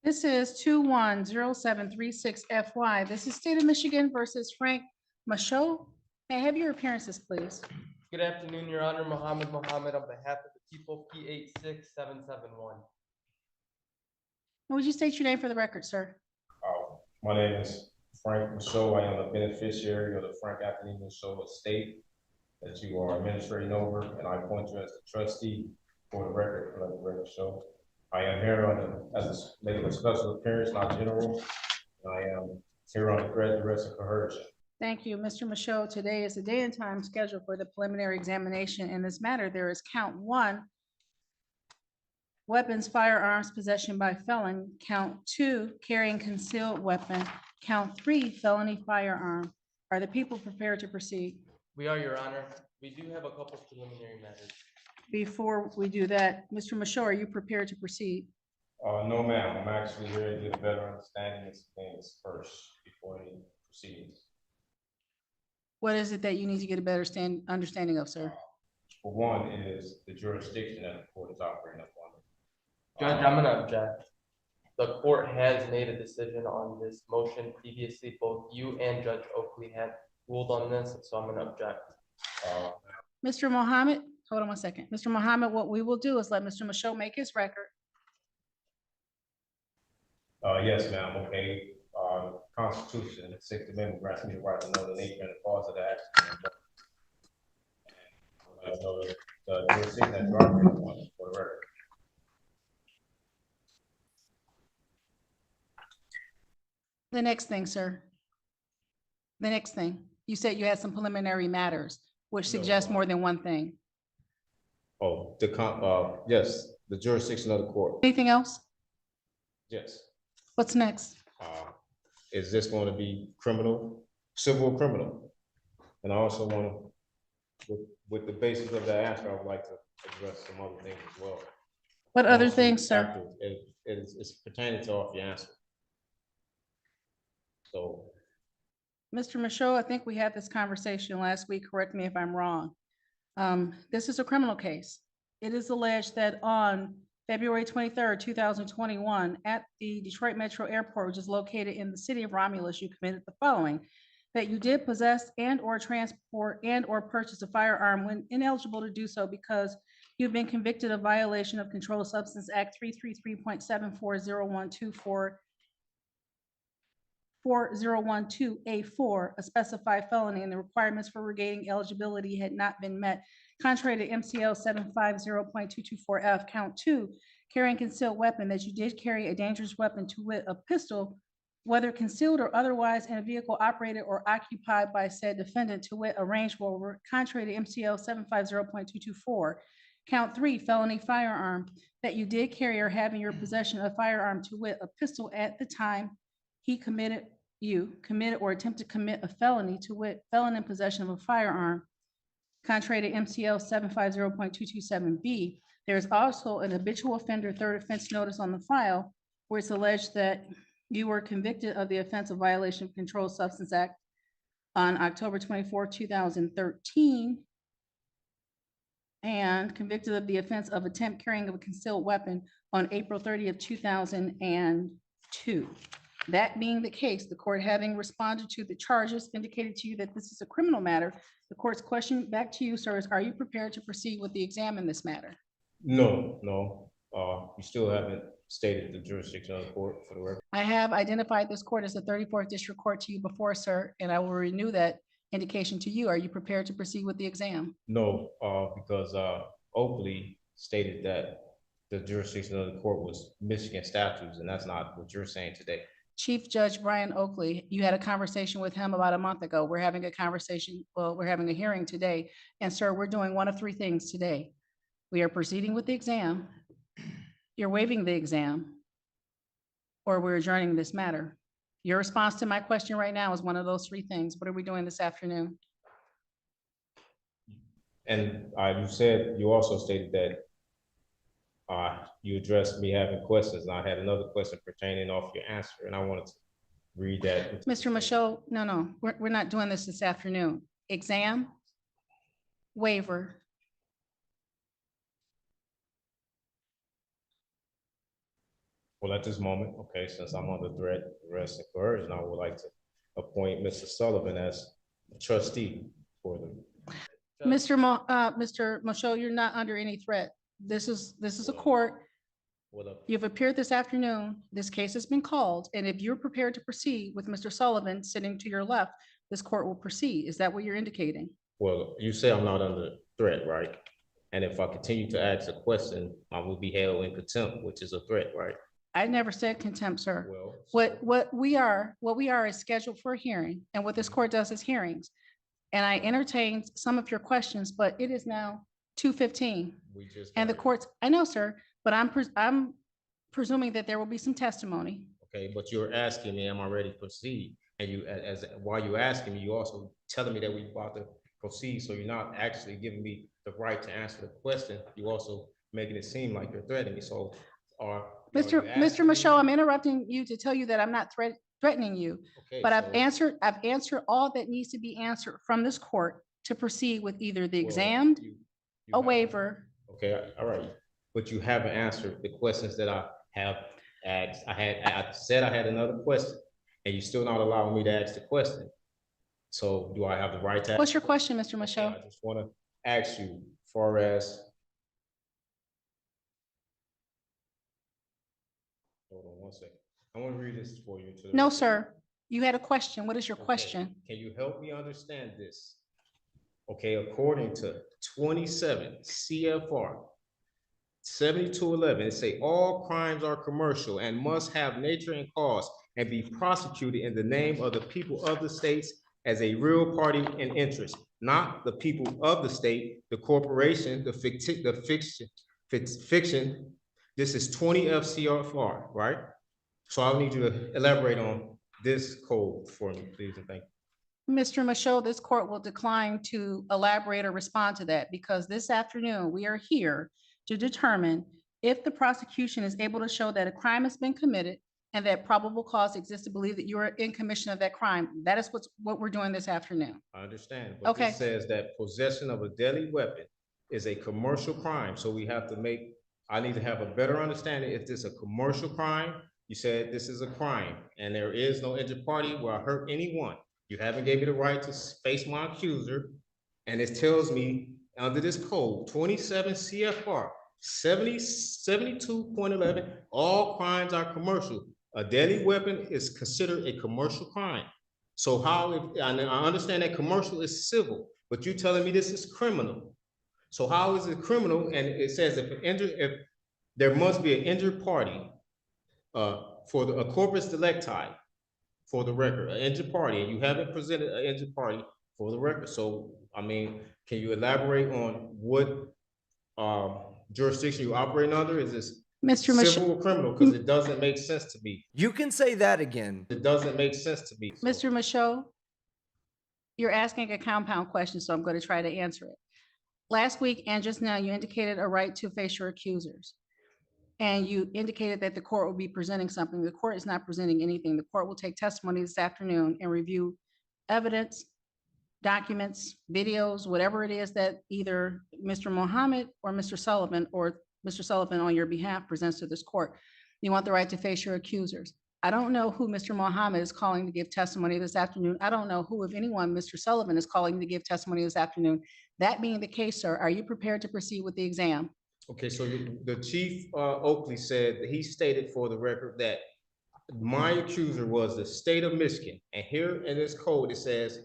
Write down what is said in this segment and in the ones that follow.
This is 210736FY. This is State of Michigan versus Frank Michaud. May I have your appearances, please? Good afternoon, Your Honor. Mohammed on behalf of the people, P86771. Would you state your name for the record, sir? My name is Frank Michaud. I am a beneficiary of the Frank Anthony Michaud estate that you are administrating over, and I appoint you as the trustee for the record. Let the record show. I am here as making a special appearance, not general. I am here on the duress and coercion. Thank you, Mr. Michaud. Today is the day and time scheduled for the preliminary examination. In this matter, there is count 1, weapons, firearms, possession by felon. Count 2, carrying concealed weapon. Count 3, felony firearm. Are the people prepared to proceed? We are, Your Honor. We do have a couple of preliminary matters. Before we do that, Mr. Michaud, are you prepared to proceed? No, ma'am. I'm actually here to get a better understanding of things first before any proceedings. What is it that you need to get a better understanding of, sir? For one, is the jurisdiction that the court is operating upon. Judge, I'm gonna object. The court has made a decision on this motion previously. Both you and Judge Oakley have ruled on this, so I'm gonna object. Mr. Mohammed, hold on one second. Mr. Mohammed, what we will do is let Mr. Michaud make his record. Yes, ma'am. Okay. Constitution, the Sixth Amendment grants me the right to know the nature and the cause of the action. I know the jurisdiction that you're operating upon for the record. The next thing, sir. The next thing. You said you had some preliminary matters, which suggests more than one thing. Oh, yes, the jurisdiction of the court. Anything else? Yes. What's next? Is this going to be criminal, civil or criminal? And I also want to, with the basis of that answer, I would like to address some other things as well. What other things, sir? It's pertaining to off your answer. So, Mr. Michaud, I think we had this conversation last week. Correct me if I'm wrong. This is a criminal case. It is alleged that on February 23rd, 2021, at the Detroit Metro Airport, which is located in the city of Romulus, you committed the following: that you did possess and or transport and or purchase a firearm when ineligible to do so because you've been convicted of violation of Controlled Substance Act 333.740124 4012A4, a specified felony, and the requirements for regaining eligibility had not been met. Contrary to MCL 750.224F, count 2, carrying concealed weapon, that you did carry a dangerous weapon, to wit, a pistol, whether concealed or otherwise, in a vehicle operated or occupied by said defendant, to wit, a Range Rover. Contrary to MCL 750.224. Count 3, felony firearm, that you did carry or have in your possession a firearm, to wit, a pistol, at the time you committed or attempted to commit a felony, to wit, felon in possession of a firearm. Contrary to MCL 750.227B, there is also an habitual offender third offense notice on the file where it's alleged that you were convicted of the offense of violation of Controlled Substance Act on October 24, 2013, and convicted of the offense of attempt carrying of a concealed weapon on April 30th, 2002. That being the case, the court having responded to the charges indicated to you that this is a criminal matter. The court's question back to you, sir, is: are you prepared to proceed with the exam in this matter? No. You still haven't stated the jurisdiction of the court for the record. I have identified this court as the 34th District Court to you before, sir, and I will renew that indication to you. Are you prepared to proceed with the exam? No, because Oakley stated that the jurisdiction of the court was Michigan statutes, and that's not what you're saying today. Chief Judge Brian Oakley, you had a conversation with him about a month ago. We're having a conversation, well, we're having a hearing today. And sir, we're doing one of three things today. We are proceeding with the exam, you're waiving the exam, or we're adjourning this matter. Your response to my question right now is one of those three things. What are we doing this afternoon? And you also stated that you addressed me having questions, and I had another question pertaining off your answer, and I wanted to read that. Mr. Michaud, no, we're not doing this afternoon. Exam, waiver. Well, at this moment, okay, since I'm under threat, arrest, and coercion, I would like to appoint Mr. Sullivan as trustee for the. Judge, Mr. Michaud, you're not under any threat. This is a court. What up? You've appeared this afternoon. This case has been called, and if you're prepared to proceed with Mr. Sullivan sitting to your left, this court will proceed. Is that what you're indicating? Well, you say I'm not under threat, right? And if I continue to ask a question, I will be held in contempt, which is a threat, right? I never said contempt, sir. Well, What we are is scheduled for a hearing, and what this court does is hearings. And I entertained some of your questions, but it is now 2:15. we just. And the courts, I know, sir, but I'm presuming that there will be some testimony. Okay, but you're asking me, am I ready to proceed? And you, while you're asking me, you also telling me that we about to proceed, so you're not actually giving me the right to answer the question. You also making it seem like you're threatening me, so are. Mr. Michaud, I'm interrupting you to tell you that I'm not threatening you, Okay, but so- I've answered all that needs to be answered from this court to proceed with either the well, exam, you a haven't- waiver. Okay, all right, but you haven't answered the questions that I have asked. I said I had another question, and you're still not allowing me to ask the question. So do I have the right to? What's your question, Mr. Okay, Michaud? I just want to ask you, far as. Hold on one second. I want to read this for you. No, sir. You had a question. What is your Okay, question? Can you help me understand this? Okay, according to 27 CFR 7211, it say all crimes are commercial and must have nature and cause and be prosecuted in the name of the people of the states as a real party in interest, not the people of the state, the corporation, the fiction. This is 20 FCFR, right? So I'll need you to elaborate on this code for me, please, and thank you. Mr. Michaud, this court will decline to elaborate or respond to that because this afternoon we are here to determine if the prosecution is able to show that a crime has been committed and that probable cause exists to believe that you are in commission of that crime. That is what we're doing this afternoon. I understand, but Okay. this says that possession of a deadly weapon is a commercial crime, so we have to I need to have a better understanding if this is a commercial crime. You said this is a crime, and there is no injured party where I hurt anyone. You haven't gave me the right to face my accuser, and it tells me under this code, 27 CFR 72.11, all crimes are commercial. A deadly weapon is considered a commercial crime. So how, I understand that commercial is civil, but you're telling me this is criminal. So how is it criminal? And it says if there must be an injured party for a corpus delicti, for the record, an injured party, and you haven't presented an injured party for the record. So, I mean, can you elaborate on what jurisdiction you operate under? Is this Mr. Michaud, civil or criminal? Because it doesn't make sense to me. You can say that again. It doesn't make sense to me. So- Mr. Michaud, you're asking a compound question, so I'm going to try to answer it. Last week and just now, you indicated a right to face your accusers. And you indicated that the court will be presenting something. The court is not presenting anything. The court will take testimony this afternoon and review evidence, documents, videos, whatever it is that either Mr. Mohammed or Mr. Sullivan on your behalf presents to this court. You want the right to face your accusers. I don't know who Mr. Mohammed is calling to give testimony this afternoon. I don't know who, if anyone, Mr. Sullivan is calling to give testimony this afternoon. That being the case, sir, are you prepared to proceed with the exam? Okay, so the Chief Oakley said that he stated for the record that my accuser was the state of Michigan. And here in this code, it says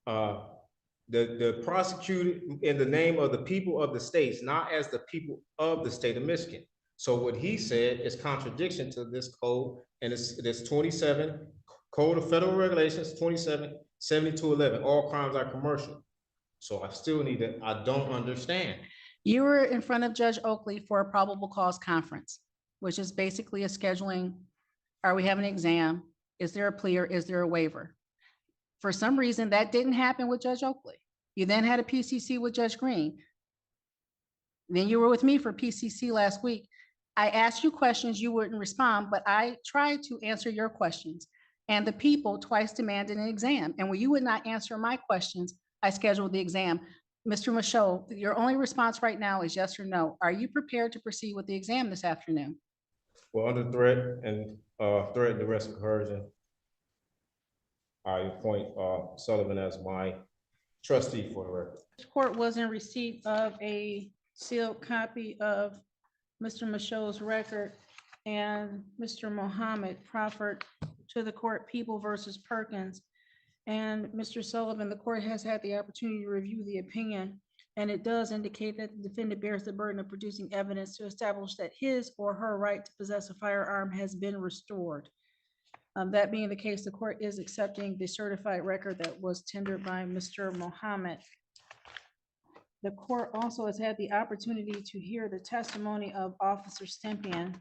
the prosecuted in the name of the people of the states, not as the people of the state of Michigan. So what he said is contradiction to this code, and it's 27 Code of Federal Regulations 27/7211. All crimes are commercial. So I still need to, I don't understand. You were in front of Judge Oakley for a probable cause conference, which is basically a scheduling. Are we having an exam? Is there a plea or is there a waiver? For some reason, that didn't happen with Judge Oakley. You then had a PCC with Judge Green. Then you were with me for PCC last week. I asked you questions, you wouldn't respond, but I tried to answer your questions. And the people twice demanded an exam. And when you would not answer my questions, I scheduled the exam. Mr. Michaud, your only response right now is yes or no. Are you prepared to proceed with the exam this afternoon? Well, under threat and threat, duress, and coercion, I appoint Sullivan as my trustee for the record. This court was in receipt of a sealed copy of Mr. Michelle's record, and Mr. Mohammed proffered to the court People versus Perkins. And Mr. Sullivan, the court has had the opportunity to review the opinion, and it does indicate that the defendant bears the burden of producing evidence to establish that his or her right to possess a firearm has been restored. That being the case, the court is accepting the certified record that was tendered by Mr. Mohammed. The court also has had the opportunity to hear the testimony of Officer Stempian.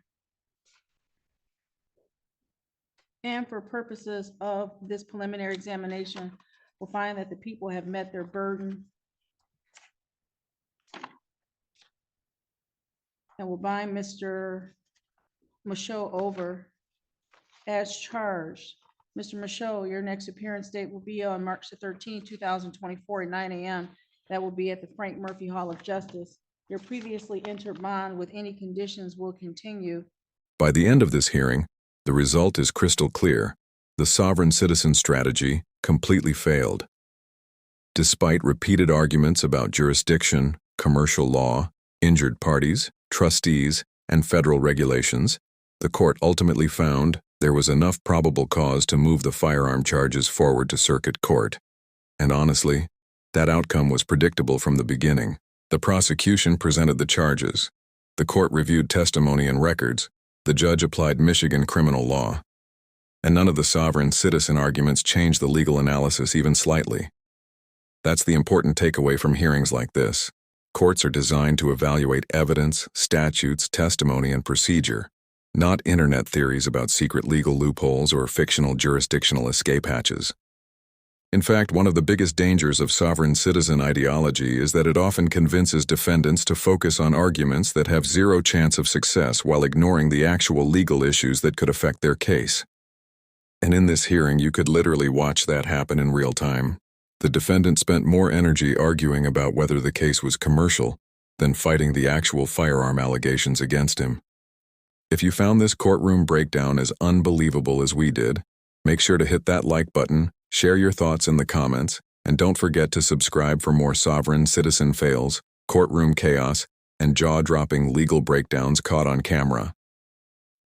And for purposes of this preliminary examination, we'll find that the people have met their burden. And will bind Mr. Michaud over as charged. Mr. Michaud, your next appearance date will be on March the 13th, 2024 at 9 a.m. That will be at the Frank Murphy Hall of Justice. Your previously entered bond with any conditions will continue. By the end of this hearing, the result is crystal clear. The sovereign citizen strategy completely failed. Despite repeated arguments about jurisdiction, commercial law, injured parties, trustees, and federal regulations, the court ultimately found there was enough probable cause to move the firearm charges forward to circuit court. And honestly, that outcome was predictable from the beginning. The prosecution presented the charges. The court reviewed testimony and records. The judge applied Michigan criminal law. And none of the sovereign citizen arguments changed the legal analysis even slightly. That's the important takeaway from hearings like this. Courts are designed to evaluate evidence, statutes, testimony, and procedure, not internet theories about secret legal loopholes or fictional jurisdictional escape hatches. In fact, one of the biggest dangers of sovereign citizen ideology is that it often convinces defendants to focus on arguments that have zero chance of success while ignoring the actual legal issues that could affect their case. And in this hearing, you could literally watch that happen in real time. The defendant spent more energy arguing about whether the case was commercial than fighting the actual firearm allegations against him. If you found this courtroom breakdown as unbelievable as we did, make sure to hit that like button, share your thoughts in the comments, and don't forget to subscribe for more sovereign citizen fails, courtroom chaos, and jaw-dropping legal breakdowns caught on camera.